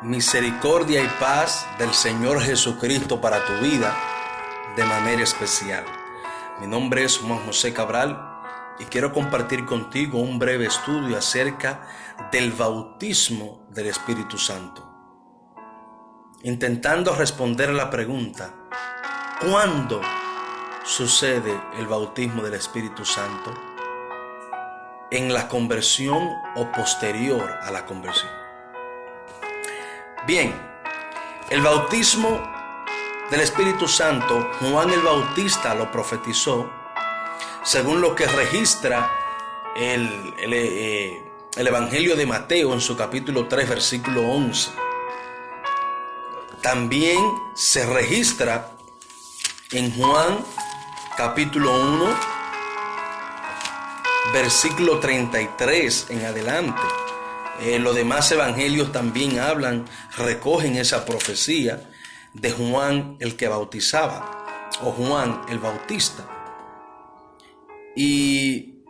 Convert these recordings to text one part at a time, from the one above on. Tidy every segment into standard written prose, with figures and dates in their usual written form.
Misericordia y paz del Señor Jesucristo para tu vida de manera especial. Mi nombre es Juan José Cabral y quiero compartir contigo un breve estudio acerca del bautismo del Espíritu Santo, intentando responder a la pregunta: ¿cuándo sucede el bautismo del Espíritu Santo? ¿En la conversión o posterior a la conversión? Bien, el bautismo del Espíritu Santo, Juan el Bautista lo profetizó, según lo que registra el Evangelio de Mateo en su capítulo 3, versículo 11. También se registra en Juan capítulo 1, versículo 33 en adelante. Los demás evangelios también recogen esa profecía de Juan el que bautizaba, o Juan el Bautista. Y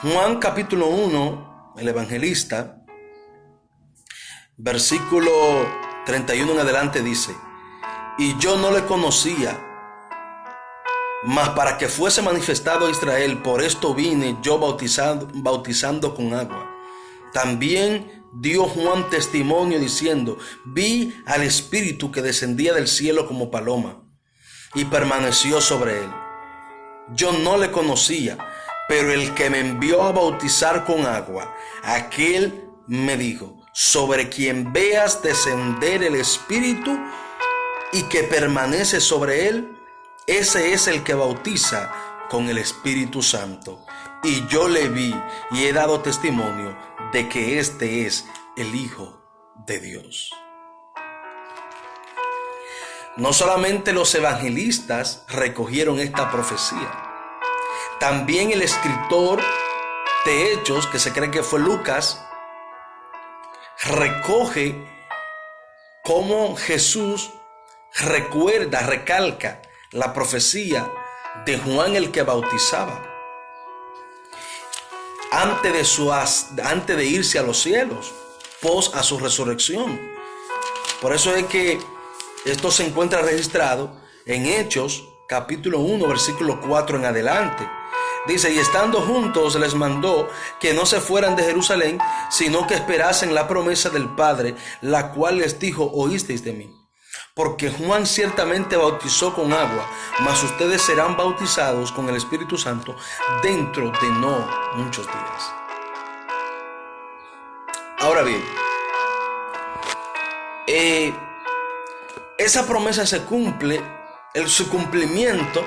Juan capítulo 1, el evangelista, versículo 31 en adelante dice: y yo no le conocía, mas para que fuese manifestado a Israel, por esto vine yo bautizando con agua. También dio Juan testimonio diciendo: vi al Espíritu que descendía del cielo como paloma y permaneció sobre él. Yo no le conocía, pero el que me envió a bautizar con agua, aquel me dijo: sobre quien veas descender el Espíritu y que permanece sobre él, ese es el que bautiza con el Espíritu Santo. Y yo le vi y he dado testimonio de que este es el Hijo de Dios. No solamente los evangelistas recogieron esta profecía, también el escritor de Hechos, que se cree que fue Lucas, recoge cómo Jesús recalca la profecía de Juan el que bautizaba antes de irse a los cielos, pos a su resurrección. Por eso es que esto se encuentra registrado en Hechos capítulo 1, versículo 4 en adelante. Dice: y estando juntos les mandó que no se fueran de Jerusalén, sino que esperasen la promesa del Padre, la cual les dijo: oísteis de mí. Porque Juan ciertamente bautizó con agua, mas ustedes serán bautizados con el Espíritu Santo dentro de no muchos días. Ahora bien, esa promesa se cumple, su cumplimiento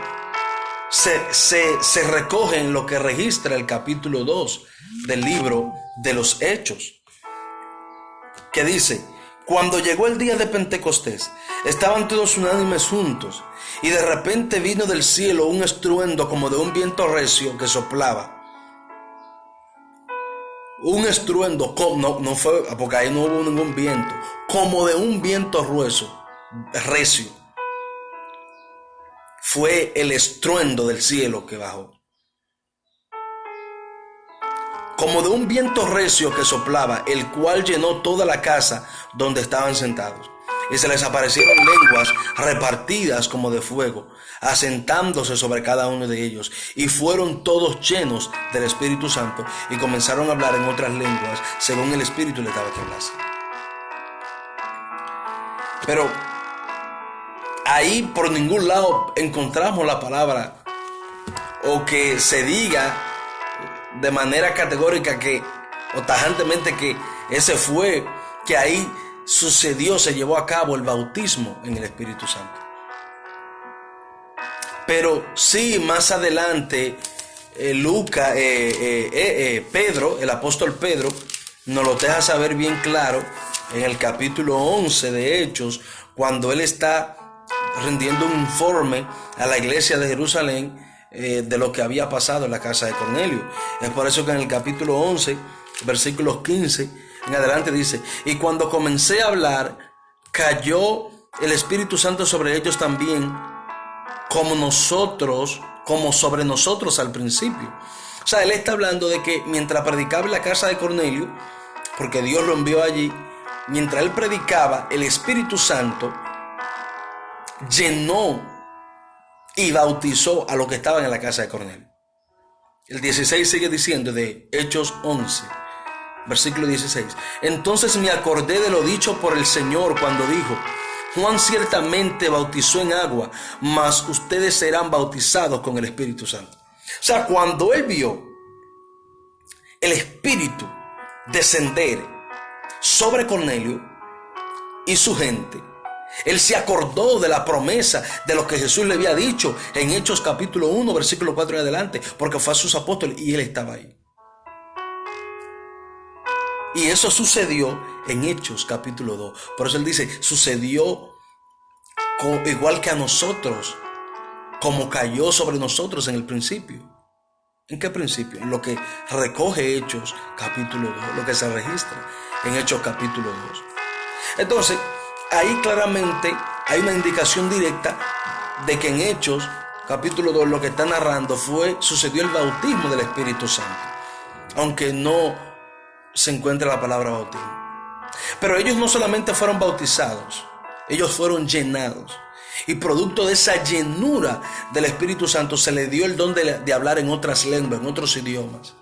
se recoge en lo que registra el capítulo 2 del libro de los Hechos, que dice: cuando llegó el día de Pentecostés, estaban todos unánimes juntos, y de repente vino del cielo un estruendo como de un viento recio que soplaba. Un estruendo, no fue, porque ahí no hubo ningún viento, como de un viento recio. Fue el estruendo del cielo que bajó. Como de un viento recio que soplaba, el cual llenó toda la casa donde estaban sentados. Y se les aparecieron lenguas repartidas como de fuego, asentándose sobre cada uno de ellos. Y fueron todos llenos del Espíritu Santo y comenzaron a hablar en otras lenguas, según el Espíritu les daba que hablase. Pero ahí por ningún lado encontramos la palabra, o que se diga de manera categórica o tajantemente que que ahí sucedió, se llevó a cabo el bautismo en el Espíritu Santo. Pero sí, más adelante, Pedro, el apóstol Pedro, nos lo deja saber bien claro en el capítulo 11 de Hechos, cuando él está rindiendo un informe a la iglesia de Jerusalén de lo que había pasado en la casa de Cornelio. Es por eso que en el capítulo 11, versículos 15 en adelante dice: y cuando comencé a hablar, cayó el Espíritu Santo sobre ellos también, como sobre nosotros al principio. O sea, él está hablando de que mientras predicaba en la casa de Cornelio, porque Dios lo envió allí, mientras él predicaba, el Espíritu Santo llenó y bautizó a los que estaban en la casa de Cornelio. El 16 sigue diciendo, de Hechos 11, versículo 16. Entonces me acordé de lo dicho por el Señor cuando dijo: Juan ciertamente bautizó en agua, mas ustedes serán bautizados con el Espíritu Santo. O sea, cuando él vio el Espíritu descender sobre Cornelio y su gente, él se acordó de la promesa de lo que Jesús le había dicho en Hechos capítulo 1, versículo 4 en adelante, porque fue a sus apóstoles y él estaba ahí. Y eso sucedió en Hechos capítulo 2. Por eso él dice, sucedió igual que a nosotros, como cayó sobre nosotros en el principio. ¿En qué principio? En lo que recoge Hechos capítulo 2, lo que se registra en Hechos capítulo 2. Entonces, ahí claramente hay una indicación directa de que en Hechos capítulo 2 lo que está narrando sucedió el bautismo del Espíritu Santo, aunque no se encuentra la palabra bautismo. Pero ellos no solamente fueron bautizados, ellos fueron llenados. Y producto de esa llenura del Espíritu Santo se le dio el don de hablar en otras lenguas, en otros idiomas.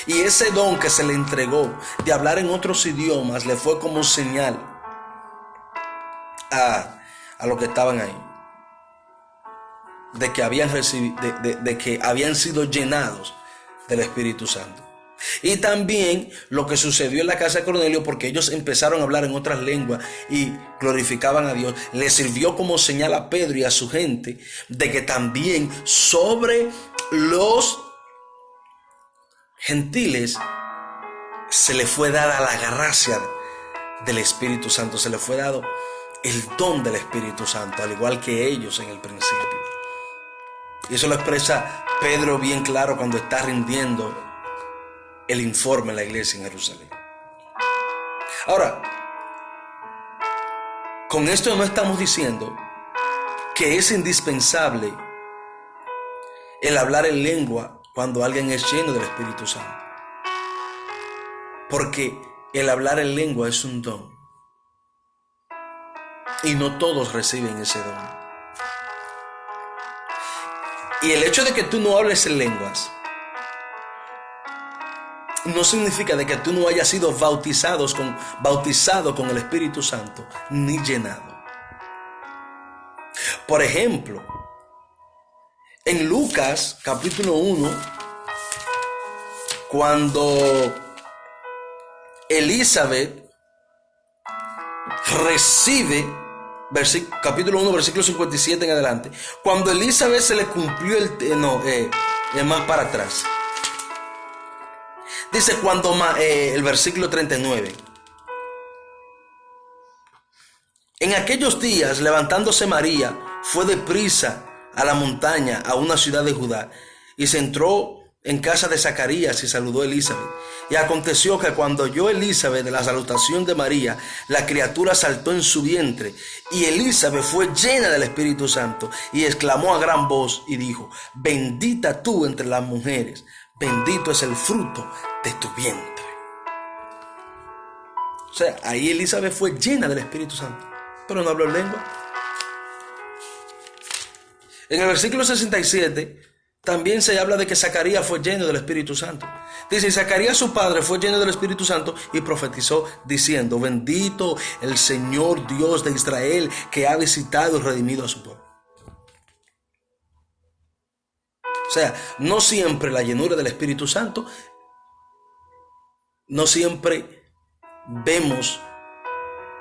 Y ese don que se le entregó de hablar en otros idiomas le fue como señal a los que estaban ahí, de que habían recibido, de que habían sido llenados del Espíritu Santo. Y también lo que sucedió en la casa de Cornelio, porque ellos empezaron a hablar en otras lenguas y glorificaban a Dios, le sirvió como señal a Pedro y a su gente de que también sobre los gentiles se le fue dada la gracia del Espíritu Santo, se le fue dado el don del Espíritu Santo, al igual que ellos en el principio. Y eso lo expresa Pedro bien claro cuando está rindiendo el informe en la iglesia en Jerusalén. Ahora, con esto no estamos diciendo que es indispensable el hablar en lengua cuando alguien es lleno del Espíritu Santo, porque el hablar en lengua es un don y no todos reciben ese don. Y el hecho de que tú no hables en lenguas no significa de que tú no hayas sido bautizado con el Espíritu Santo ni llenado. Por ejemplo, en Lucas capítulo 1, cuando Elizabeth recibe, capítulo 1, versículo 57 en adelante, cuando Elizabeth se le cumplió más para atrás. Dice el versículo 39. En aquellos días, levantándose María, fue deprisa a la montaña, a una ciudad de Judá, y se entró en casa de Zacarías y saludó a Elizabeth. Y aconteció que cuando oyó Elizabeth de la salutación de María, la criatura saltó en su vientre, y Elizabeth fue llena del Espíritu Santo, y exclamó a gran voz y dijo: bendita tú entre las mujeres, bendito es el fruto de tu vientre. O sea, ahí Elizabeth fue llena del Espíritu Santo, pero no habló en lengua. En el versículo 67 también se habla de que Zacarías fue lleno del Espíritu Santo. Dice: Zacarías su padre fue lleno del Espíritu Santo y profetizó diciendo: bendito el Señor Dios de Israel, que ha visitado y redimido a su pueblo. O sea, no siempre la llenura del Espíritu Santo, no siempre vemos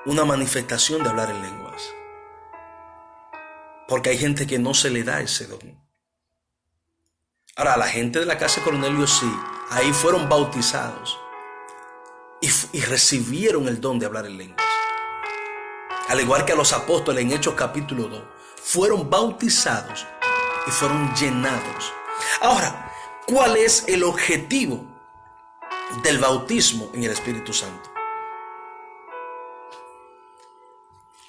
una manifestación de hablar en lenguas, porque hay gente que no se le da ese don. Ahora, la gente de la casa de Cornelio sí, ahí fueron bautizados y recibieron el don de hablar en lenguas. Al igual que a los apóstoles en Hechos capítulo 2, fueron bautizados y fueron llenados. Ahora, ¿cuál es el objetivo del bautismo en el Espíritu Santo?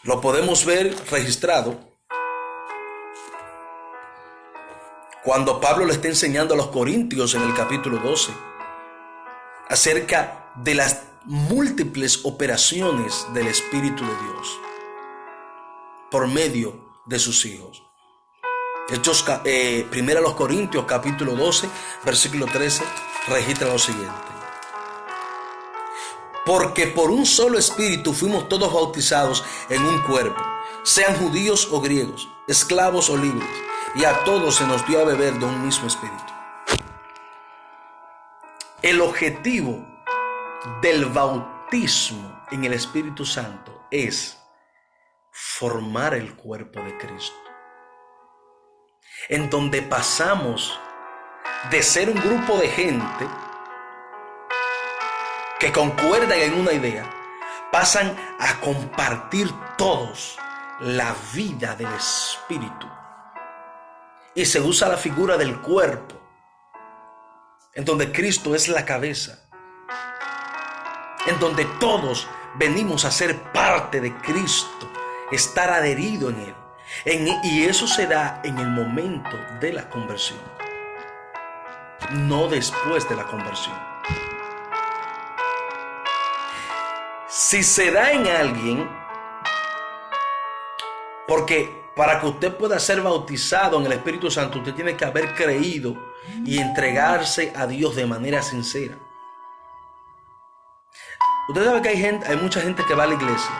Lo podemos ver registrado cuando Pablo le está enseñando a los corintios en el capítulo 12 acerca de las múltiples operaciones del Espíritu de Dios por medio de sus hijos. Hechos, 1 Corintios capítulo 12, versículo 13, registra lo siguiente. Porque por un solo espíritu fuimos todos bautizados en un cuerpo, sean judíos o griegos, esclavos o libres, y a todos se nos dio a beber de un mismo espíritu. El objetivo del bautismo en el Espíritu Santo es formar el cuerpo de Cristo, en donde pasamos de ser un grupo de gente que concuerdan en una idea, pasan a compartir todos la vida del Espíritu. Y se usa la figura del cuerpo, en donde Cristo es la cabeza, en donde todos venimos a ser parte de Cristo, estar adherido en Él. Y eso se da en el momento de la conversión, no después de la conversión. Si se da en alguien, porque para que usted pueda ser bautizado en el Espíritu Santo, usted tiene que haber creído y entregarse a Dios de manera sincera. Usted sabe que hay mucha gente que va a la iglesia,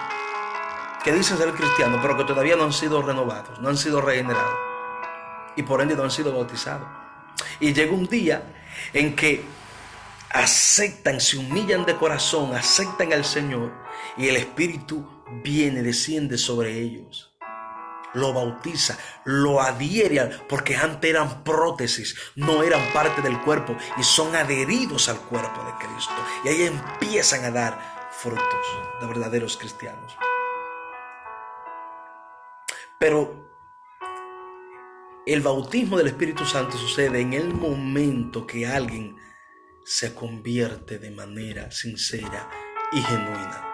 que dicen ser cristianos, pero que todavía no han sido renovados, no han sido regenerados, y por ende no han sido bautizados. Y llega un día en que aceptan, se humillan de corazón, aceptan al Señor, y el Espíritu viene, desciende sobre ellos, lo bautiza, lo adhiere, porque antes eran prótesis, no eran parte del cuerpo, y son adheridos al cuerpo de Cristo, y ahí empiezan a dar frutos de verdaderos cristianos. Pero el bautismo del Espíritu Santo sucede en el momento que alguien se convierte de manera sincera y genuina.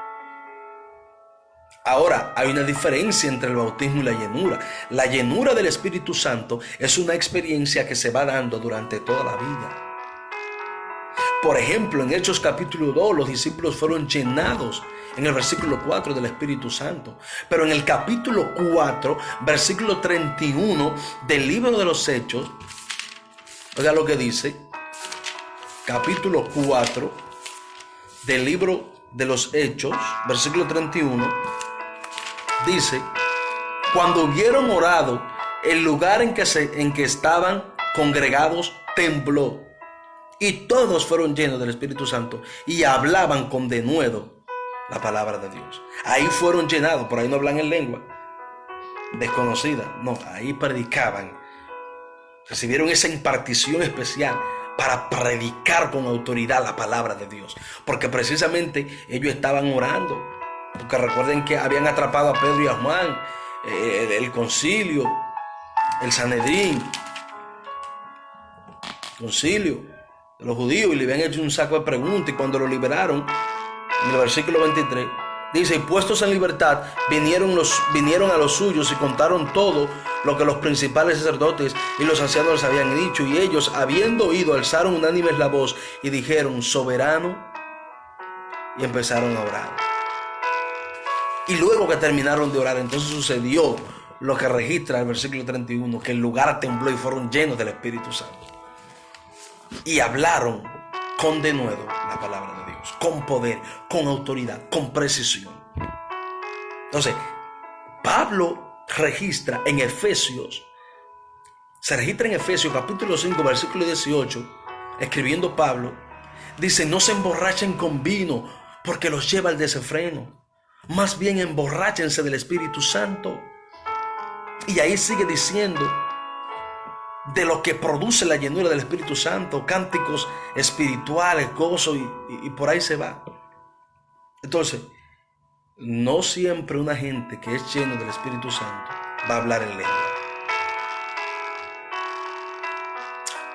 Ahora, hay una diferencia entre el bautismo y la llenura. La llenura del Espíritu Santo es una experiencia que se va dando durante toda la vida. Por ejemplo, en Hechos capítulo 2, los discípulos fueron llenados en el versículo 4 del Espíritu Santo. Pero en el capítulo 4, versículo 31 del libro de los Hechos, oiga lo que dice, capítulo 4 del libro de los Hechos, versículo 31, dice: cuando hubieron orado, el lugar en que estaban congregados tembló, y todos fueron llenos del Espíritu Santo y hablaban con denuedo la palabra de Dios. Ahí fueron llenados, por ahí no hablan en lengua desconocida, no, ahí predicaban, recibieron esa impartición especial para predicar con autoridad la palabra de Dios, porque precisamente ellos estaban orando, porque recuerden que habían atrapado a Pedro y a Juan, el concilio, el Sanedrín, concilio de los judíos, y le habían hecho un saco de preguntas, y cuando lo liberaron, en el versículo 23, dice: y puestos en libertad, vinieron a los suyos y contaron todo lo que los principales sacerdotes y los ancianos les habían dicho, y ellos, habiendo oído, alzaron unánimes la voz y dijeron: soberano, y empezaron a orar. Y luego que terminaron de orar, entonces sucedió lo que registra el versículo 31, que el lugar tembló y fueron llenos del Espíritu Santo. Y hablaron con denuedo la palabra de Dios, con poder, con autoridad, con precisión. Entonces, Pablo registra en Efesios, capítulo 5, versículo 18, escribiendo Pablo, dice: no se emborrachen con vino, porque los lleva al desenfreno. Más bien emborráchense del Espíritu Santo. Y ahí sigue diciendo de lo que produce la llenura del Espíritu Santo: cánticos espirituales, gozo, y por ahí se va. Entonces, no siempre una gente que es lleno del Espíritu Santo va a hablar en lengua,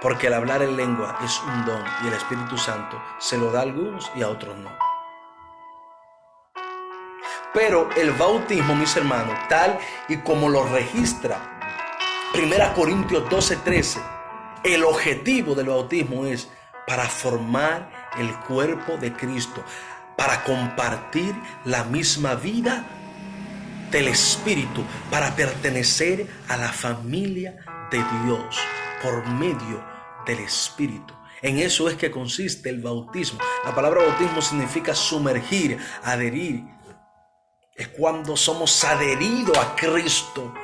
porque el hablar en lengua es un don, y el Espíritu Santo se lo da a algunos y a otros no. Pero el bautismo, mis hermanos, tal y como lo registra 1 Corintios 12:13, el objetivo del bautismo es para formar el cuerpo de Cristo, para compartir la misma vida del Espíritu, para pertenecer a la familia de Dios por medio del Espíritu. En eso es que consiste el bautismo. La palabra bautismo significa sumergir, adherir. Es cuando somos adheridos a Cristo,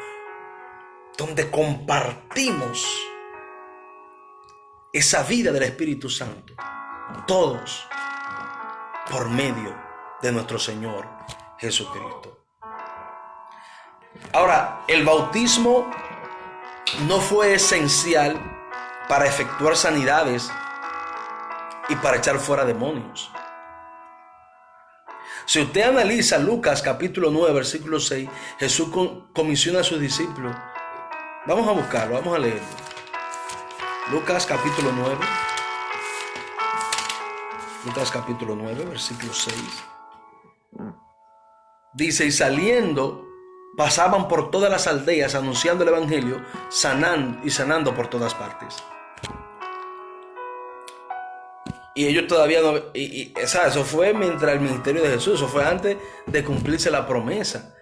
donde compartimos esa vida del Espíritu Santo, todos por medio de nuestro Señor Jesucristo. Ahora, el bautismo no fue esencial para efectuar sanidades y para echar fuera demonios. Si usted analiza Lucas capítulo 9, versículo 6, Jesús comisiona a sus discípulos. Vamos a buscarlo, vamos a leerlo. Lucas capítulo 9. Lucas capítulo 9, versículo 6. Dice, y saliendo, pasaban por todas las aldeas anunciando el evangelio, sanando por todas partes. Y ellos todavía no... Eso fue mientras el ministerio de Jesús, eso fue antes de cumplirse la promesa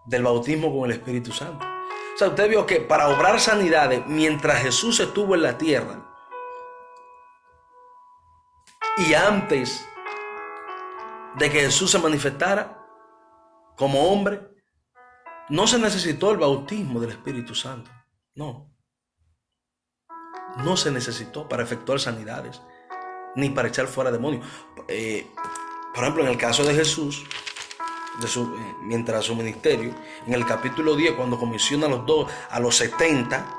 del bautismo con el Espíritu Santo. O sea, usted vio que para obrar sanidades, mientras Jesús estuvo en la tierra, y antes de que Jesús se manifestara como hombre, no se necesitó el bautismo del Espíritu Santo. No se necesitó para efectuar sanidades, ni para echar fuera demonios. Por ejemplo, en el caso de Jesús, mientras su ministerio, en el capítulo 10, cuando comisiona a los 70,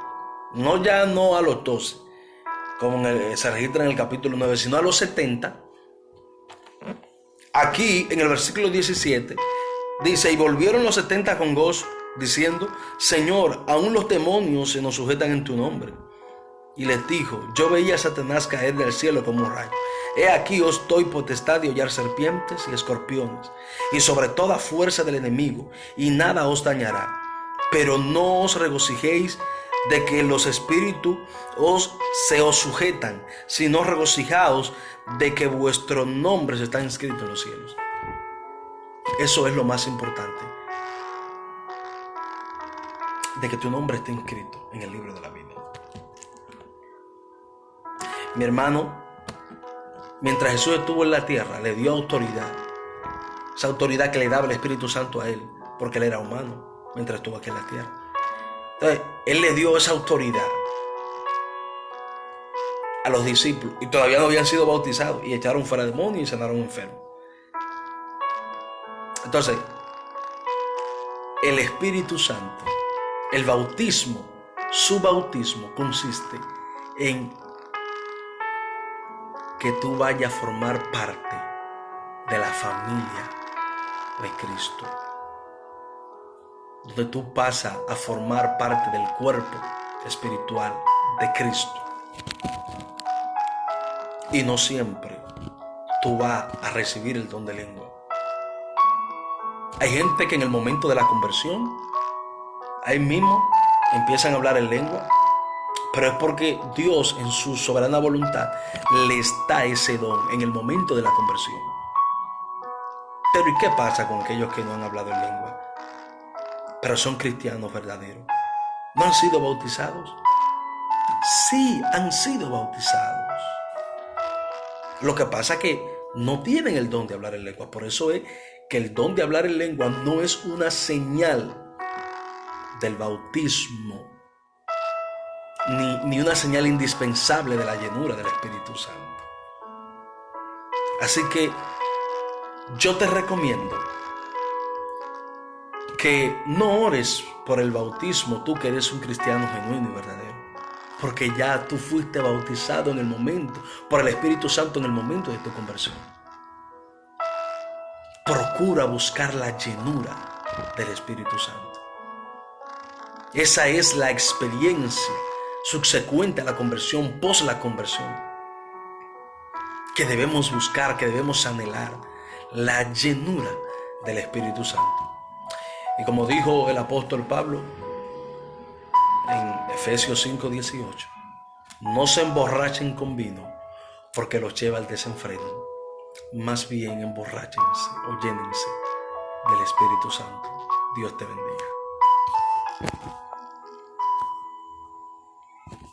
no a los 12, como se registra en el capítulo 9, sino a los 70, aquí en el versículo 17, dice, y volvieron los 70 con gozo, diciendo, Señor, aún los demonios se nos sujetan en tu nombre. Y les dijo, yo veía a Satanás caer del cielo como un rayo. He aquí os doy potestad de hollar serpientes y escorpiones, y sobre toda fuerza del enemigo, y nada os dañará. Pero no os regocijéis de que los espíritus se os sujetan, sino regocijaos de que vuestros nombres están inscritos en los cielos. Eso es lo más importante, de que tu nombre esté inscrito en el libro de la vida. Mi hermano, mientras Jesús estuvo en la tierra, le dio autoridad. Esa autoridad que le daba el Espíritu Santo a él, porque él era humano mientras estuvo aquí en la tierra. Entonces, él le dio esa autoridad a los discípulos, y todavía no habían sido bautizados, y echaron fuera demonios y sanaron enfermos. Entonces, el Espíritu Santo, el bautismo, su bautismo consiste en que tú vayas a formar parte de la familia de Cristo, donde tú pasas a formar parte del cuerpo espiritual de Cristo. Y no siempre tú vas a recibir el don de lengua. Hay gente que en el momento de la conversión, ahí mismo empiezan a hablar en lengua, pero es porque Dios en su soberana voluntad les da ese don en el momento de la conversión. Pero ¿y qué pasa con aquellos que no han hablado en lengua, pero son cristianos verdaderos? ¿No han sido bautizados? Sí, han sido bautizados. Lo que pasa es que no tienen el don de hablar en lengua. Por eso es que el don de hablar en lengua no es una señal del bautismo, ni una señal indispensable de la llenura del Espíritu Santo. Así que yo te recomiendo que no ores por el bautismo, tú que eres un cristiano genuino y verdadero, porque ya tú fuiste bautizado en el momento, por el Espíritu Santo en el momento de tu conversión. Procura buscar la llenura del Espíritu Santo. Esa es la experiencia subsecuente a la conversión, pos la conversión, que debemos buscar, que debemos anhelar, la llenura del Espíritu Santo. Y como dijo el apóstol Pablo en Efesios 5:18, no se emborrachen con vino porque los lleva al desenfreno, Más bien emborráchense o llénense del Espíritu Santo. Dios te bendiga.